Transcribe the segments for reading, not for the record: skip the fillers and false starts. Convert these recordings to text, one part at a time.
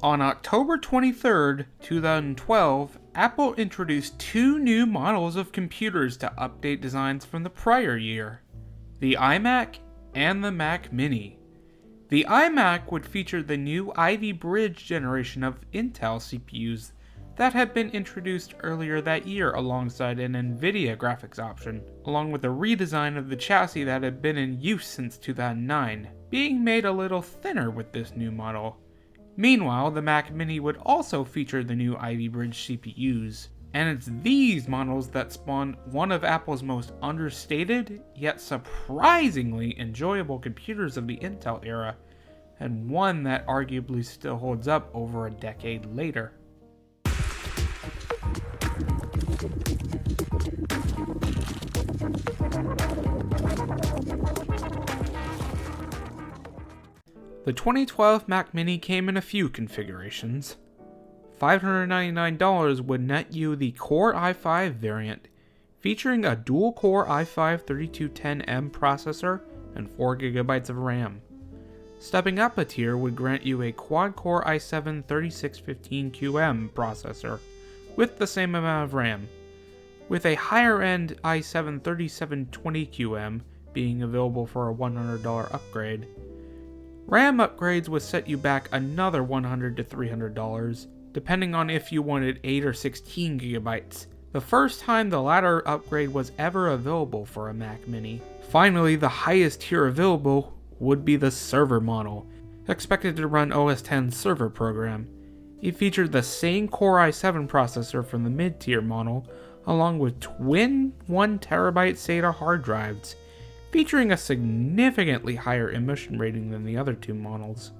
On October 23rd, 2012, Apple introduced two new models of computers to update designs from the prior year, the iMac and the Mac Mini. The iMac would feature the new Ivy Bridge generation of Intel CPUs that had been introduced earlier that year alongside an NVIDIA graphics option, along with a redesign of the chassis that had been in use since 2009, being made a little thinner with this new model. Meanwhile, the Mac Mini would also feature the new Ivy Bridge CPUs, and it's these models that spawned one of Apple's most understated, yet surprisingly enjoyable computers of the Intel era, and one that arguably still holds up over a decade later. The 2012 Mac Mini came in a few configurations. $599 would net you the Core i5 variant, featuring a dual-core i5-3210M processor and 4GB of RAM. Stepping up a tier would grant you a quad-core i7-3615QM processor with the same amount of RAM, with a higher-end i7-3720QM being available for a $100 upgrade. RAM upgrades would set you back another $100 to $300, depending on if you wanted 8 or 16 gigabytes, the first time the latter upgrade was ever available for a Mac Mini. Finally, the highest tier available would be the server model, expected to run OS X server program. It featured the same Core i7 processor from the mid-tier model, along with twin 1TB SATA hard drives, featuring a significantly higher emission rating than the other two models.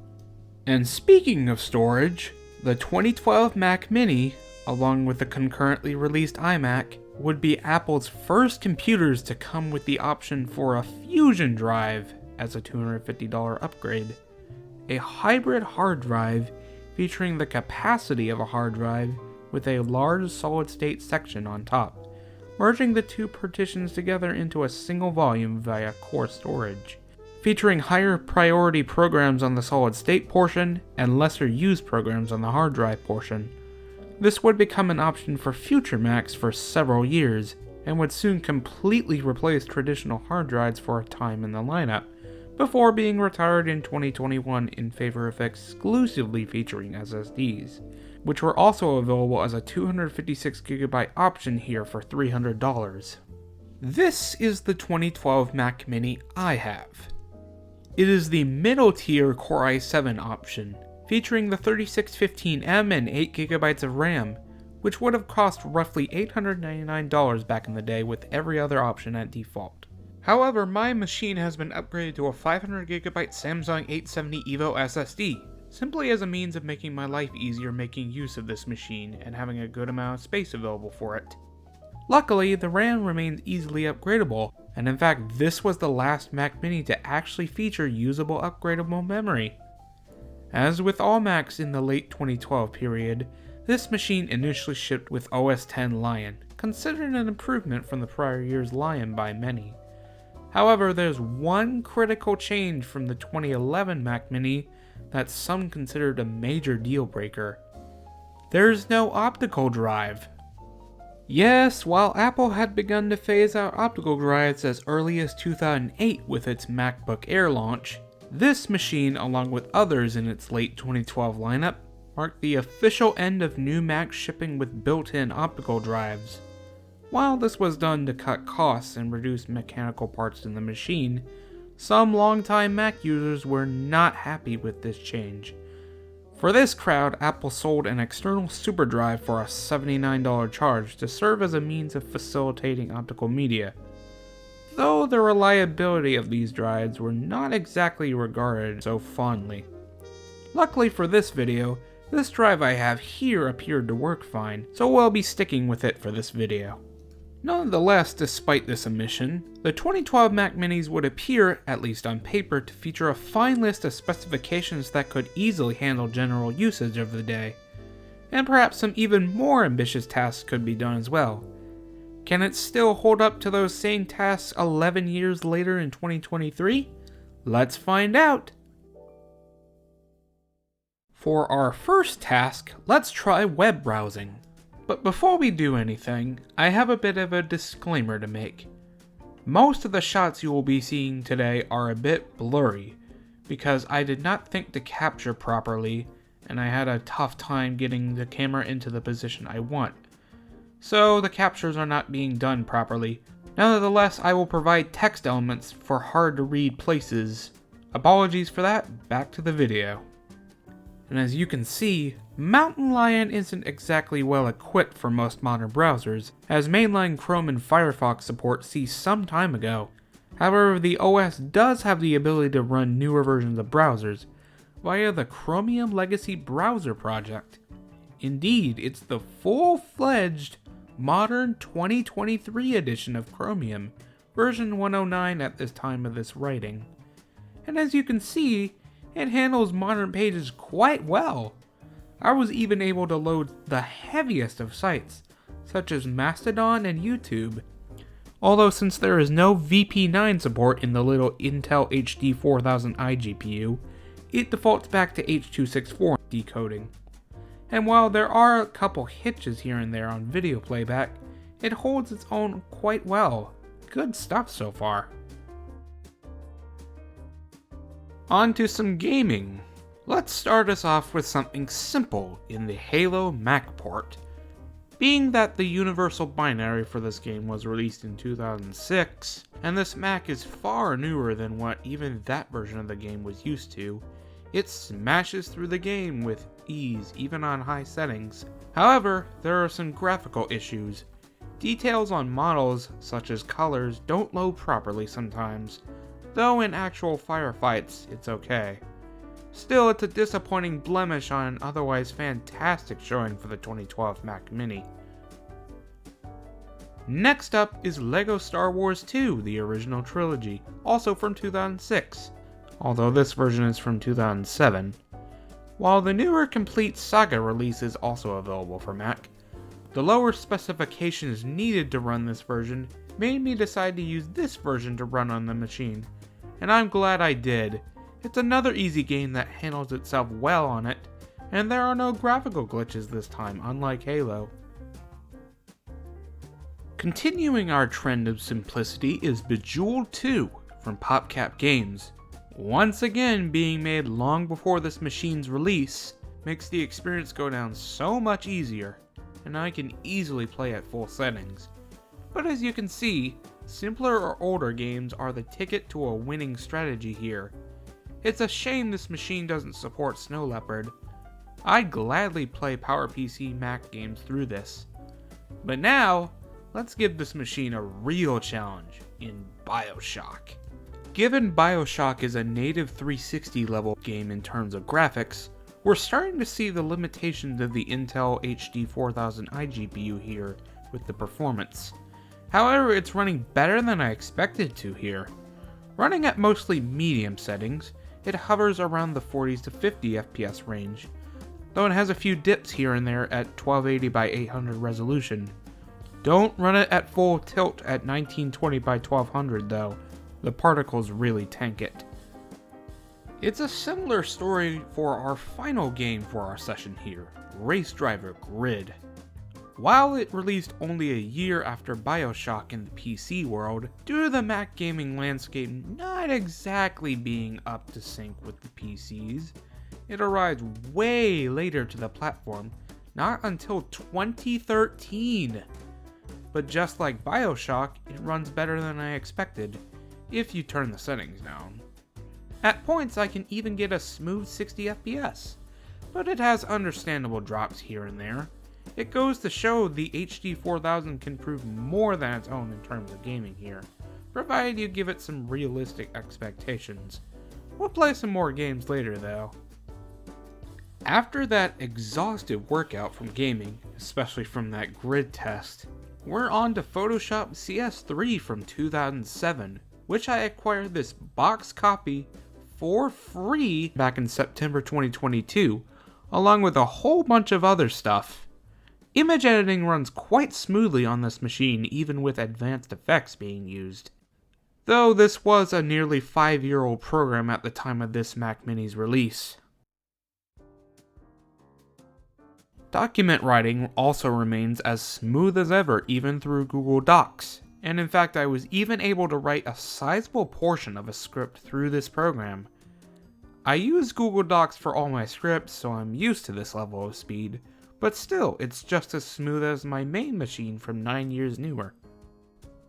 And speaking of storage, the 2012 Mac Mini, along with the concurrently released iMac, would be Apple's first computers to come with the option for a Fusion drive as a $250 upgrade, a hybrid hard drive featuring the capacity of a hard drive with a large solid-state section on top, merging the two partitions together into a single volume via core storage, featuring higher priority programs on the solid-state portion and lesser used programs on the hard drive portion. This would become an option for future Macs for several years, and would soon completely replace traditional hard drives for a time in the lineup, before being retired in 2021 in favor of exclusively featuring SSDs, which were also available as a 256GB option here for $300. This is the 2012 Mac Mini I have. It is the middle tier Core i7 option, featuring the 3615M and 8GB of RAM, which would have cost roughly $899 back in the day with every other option at default. However, my machine has been upgraded to a 500GB Samsung 870 EVO SSD, simply as a means of making my life easier making use of this machine and having a good amount of space available for it. Luckily, the RAM remains easily upgradable, and in fact this was the last Mac Mini to actually feature usable upgradable memory. As with all Macs in the late 2012 period, this machine initially shipped with OS X Lion, considered an improvement from the prior year's Lion by many. However, there's one critical change from the 2011 Mac Mini that some considered a major deal breaker. There's no optical drive. Yes, while Apple had begun to phase out optical drives as early as 2008 with its MacBook Air launch, this machine, along with others in its late 2012 lineup, marked the official end of new Macs shipping with built-in optical drives. While this was done to cut costs and reduce mechanical parts in the machine, some longtime Mac users were not happy with this change. For this crowd, Apple sold an external SuperDrive for a $79 charge to serve as a means of facilitating optical media, though the reliability of these drives were not exactly regarded so fondly. Luckily for this video, this drive I have here appeared to work fine, so we'll be sticking with it for this video. Nonetheless, despite this omission, the 2012 Mac Minis would appear, at least on paper, to feature a fine list of specifications that could easily handle general usage of the day, and perhaps some even more ambitious tasks could be done as well. Can it still hold up to those same tasks 11 years later in 2023? Let's find out! For our first task, let's try web browsing. But before we do anything, I have a bit of a disclaimer to make. Most of the shots you will be seeing today are a bit blurry, because I did not think to capture properly, and I had a tough time getting the camera into the position I want. So the captures are not being done properly. Nevertheless, I will provide text elements for hard to read places. Apologies for that, back to the video. And as you can see, Mountain Lion isn't exactly well equipped for most modern browsers, as mainline Chrome and Firefox support ceased some time ago. However, the OS does have the ability to run newer versions of browsers via the Chromium Legacy Browser project. Indeed, it's the full-fledged modern 2023 edition of Chromium, version 109 at this time of this writing. And as you can see, it handles modern pages quite well. I was even able to load the heaviest of sites, such as Mastodon and YouTube. Although since there is no VP9 support in the little Intel HD 4000i GPU, it defaults back to H.264 decoding. And while there are a couple hitches here and there on video playback, it holds its own quite well. Good stuff so far. On to some gaming. Let's start us off with something simple in the Halo Mac port. Being that the universal binary for this game was released in 2006, and this Mac is far newer than what even that version of the game was used to, it smashes through the game with ease even on high settings. However, there are some graphical issues. Details on models, such as colors, don't load properly sometimes, though in actual firefights, it's okay. Still, it's a disappointing blemish on an otherwise fantastic showing for the 2012 Mac Mini. Next up is LEGO Star Wars 2, the original trilogy, also from 2006, although this version is from 2007. While the newer Complete Saga release is also available for Mac, the lower specifications needed to run this version made me decide to use this version to run on the machine, and I'm glad I did. It's another easy game that handles itself well on it, and there are no graphical glitches this time, unlike Halo. Continuing our trend of simplicity is Bejeweled 2 from PopCap Games. Once again being made long before this machine's release makes the experience go down so much easier, and I can easily play at full settings. But as you can see, simpler or older games are the ticket to a winning strategy here. It's a shame this machine doesn't support Snow Leopard. I'd gladly play PowerPC Mac games through this. But now, let's give this machine a real challenge in BioShock. Given BioShock is a native 360 level game in terms of graphics, we're starting to see the limitations of the Intel HD 4000i GPU here with the performance. However, it's running better than I expected to here. Running at mostly medium settings, it hovers around the 40s to 50 FPS range, though it has a few dips here and there at 1280 by 800 resolution. Don't run it at full tilt at 1920 by 1200 though, the particles really tank it. It's a similar story for our final game for our session here, Race Driver Grid. While it released only a year after BioShock in the PC world, due to the Mac gaming landscape not exactly being up to sync with the PCs, it arrived way later to the platform, not until 2013. But just like BioShock, it runs better than I expected, if you turn the settings down. At points I can even get a smooth 60 FPS, but it has understandable drops here and there. It goes to show the HD 4000 can prove more than its own in terms of gaming here, provided you give it some realistic expectations. We'll play some more games later though. After that exhaustive workout from gaming, especially from that grid test, we're on to Photoshop CS3 from 2007, which I acquired this box copy for free back in September 2022, along with a whole bunch of other stuff. Image editing runs quite smoothly on this machine even with advanced effects being used. Though this was a nearly 5-year-old program at the time of this Mac Mini's release. Document writing also remains as smooth as ever even through Google Docs, and in fact I was even able to write a sizable portion of a script through this program. I use Google Docs for all my scripts, so I'm used to this level of speed, but still, it's just as smooth as my main machine from 9 years newer.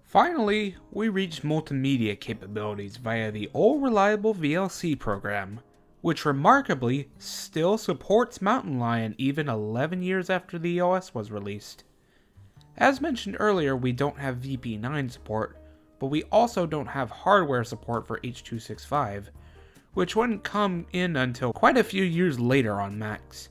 Finally, we reached multimedia capabilities via the all-reliable VLC program, which remarkably still supports Mountain Lion even 11 years after the OS was released. As mentioned earlier, we don't have VP9 support, but we also don't have hardware support for H.265, which wouldn't come in until quite a few years later on Macs.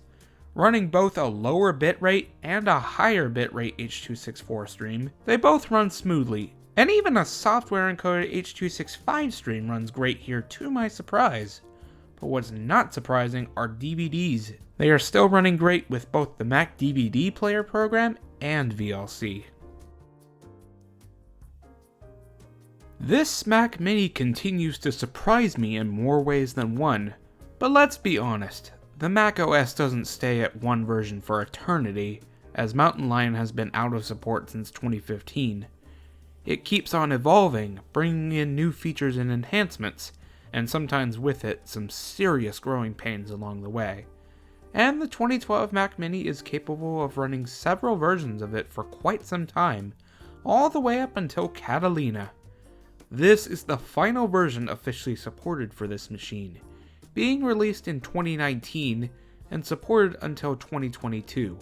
Running both a lower bitrate and a higher bitrate H.264 stream, they both run smoothly, and even a software-encoded H.265 stream runs great here to my surprise. But what's not surprising are DVDs. They are still running great with both the Mac DVD player program and VLC. This Mac Mini continues to surprise me in more ways than one, but let's be honest, the Mac OS doesn't stay at one version for eternity, as Mountain Lion has been out of support since 2015. It keeps on evolving, bringing in new features and enhancements, and sometimes with it, some serious growing pains along the way. And the 2012 Mac Mini is capable of running several versions of it for quite some time, all the way up until Catalina. This is the final version officially supported for this machine, being released in 2019 and supported until 2022.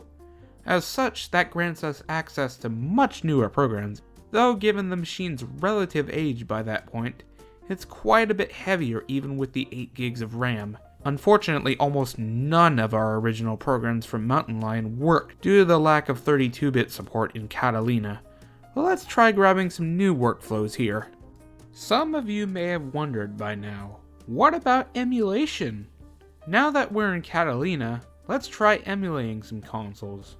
As such, that grants us access to much newer programs, though given the machine's relative age by that point, it's quite a bit heavier even with the 8 gigs of RAM. Unfortunately, almost none of our original programs from Mountain Lion work due to the lack of 32-bit support in Catalina. But let's try grabbing some new workflows here. Some of you may have wondered by now, what about emulation? Now that we're in Catalina, let's try emulating some consoles.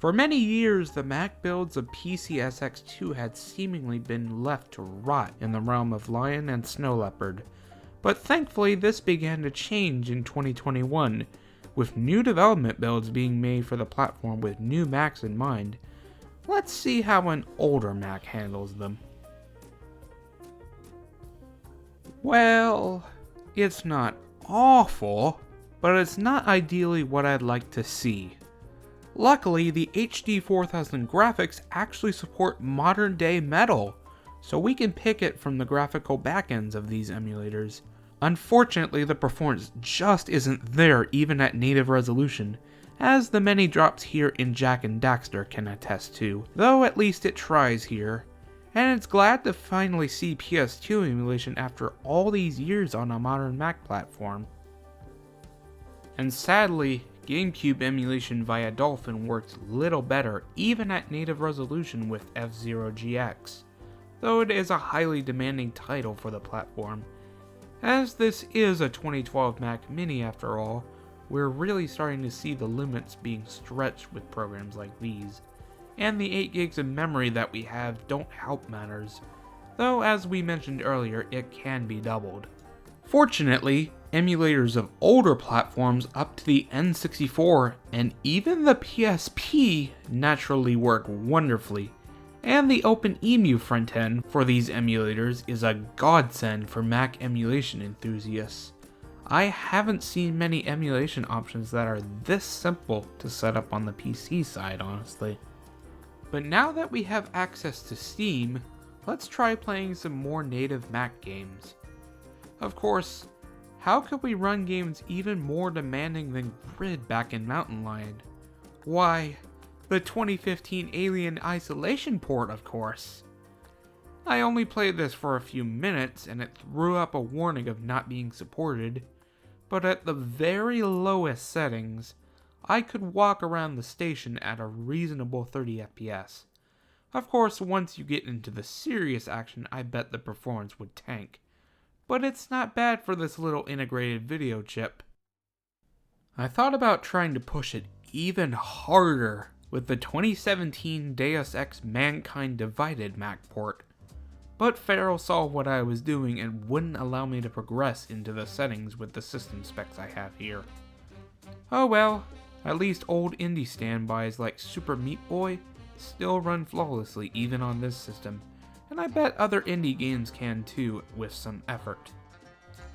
For many years, the Mac builds of PCSX2 had seemingly been left to rot in the realm of Lion and Snow Leopard, but thankfully this began to change in 2021, with new development builds being made for the platform with new Macs in mind. Let's see how an older Mac handles them. Well, it's not awful, but it's not ideally what I'd like to see. Luckily, the HD 4000 graphics actually support modern day metal, so we can pick it from the graphical backends of these emulators. Unfortunately, the performance just isn't there even at native resolution, as the many drops here in Jack and Daxter can attest to, though at least it tries here. And it's glad to finally see PS2 emulation after all these years on a modern Mac platform. And sadly, GameCube emulation via Dolphin works little better even at native resolution with F-Zero GX, though it is a highly demanding title for the platform. As this is a 2012 Mac Mini after all, we're really starting to see the limits being stretched with programs like these, and the 8 gigs of memory that we have don't help matters, though as we mentioned earlier, it can be doubled. Fortunately, emulators of older platforms up to the N64 and even the PSP naturally work wonderfully, and the OpenEMU front-end for these emulators is a godsend for Mac emulation enthusiasts. I haven't seen many emulation options that are this simple to set up on the PC side, honestly. But now that we have access to Steam, let's try playing some more native Mac games. Of course, how could we run games even more demanding than Grid back in Mountain Lion? Why, the 2015 Alien Isolation port, of course. I only played this for a few minutes and it threw up a warning of not being supported, but at the very lowest settings, I could walk around the station at a reasonable 30 FPS. Of course, once you get into the serious action, I bet the performance would tank. But it's not bad for this little integrated video chip. I thought about trying to push it even harder with the 2017 Deus Ex Mankind Divided Mac port, but Farrell saw what I was doing and wouldn't allow me to progress into the settings with the system specs I have here. Oh well, At least old indie standbys like Super Meat Boy still run flawlessly even on this system, and I bet other indie games can too with some effort.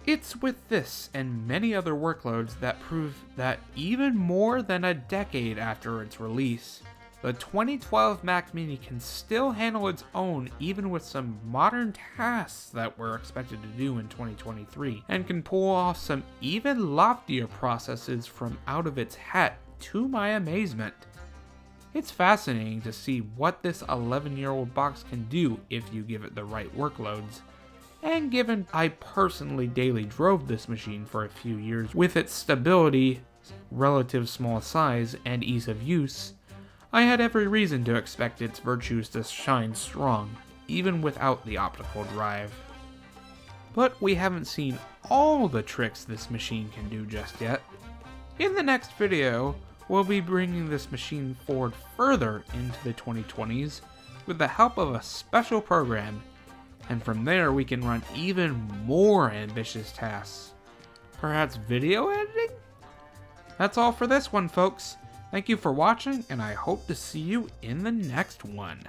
It's with this and many other workloads that prove that even more than a decade after its release, the 2012 Mac Mini can still handle its own even with some modern tasks that we're expected to do in 2023, and can pull off some even loftier processes from out of its hat to my amazement. It's fascinating to see what this 11-year-old box can do if you give it the right workloads. And given I personally daily drove this machine for a few years, with its stability, relative small size, and ease of use, I had every reason to expect its virtues to shine strong, even without the optical drive. But we haven't seen all the tricks this machine can do just yet. In the next video, we'll be bringing this machine forward further into the 2020s with the help of a special program, and from there we can run even more ambitious tasks. Perhaps video editing? That's all for this one, folks. Thank you for watching, and I hope to see you in the next one.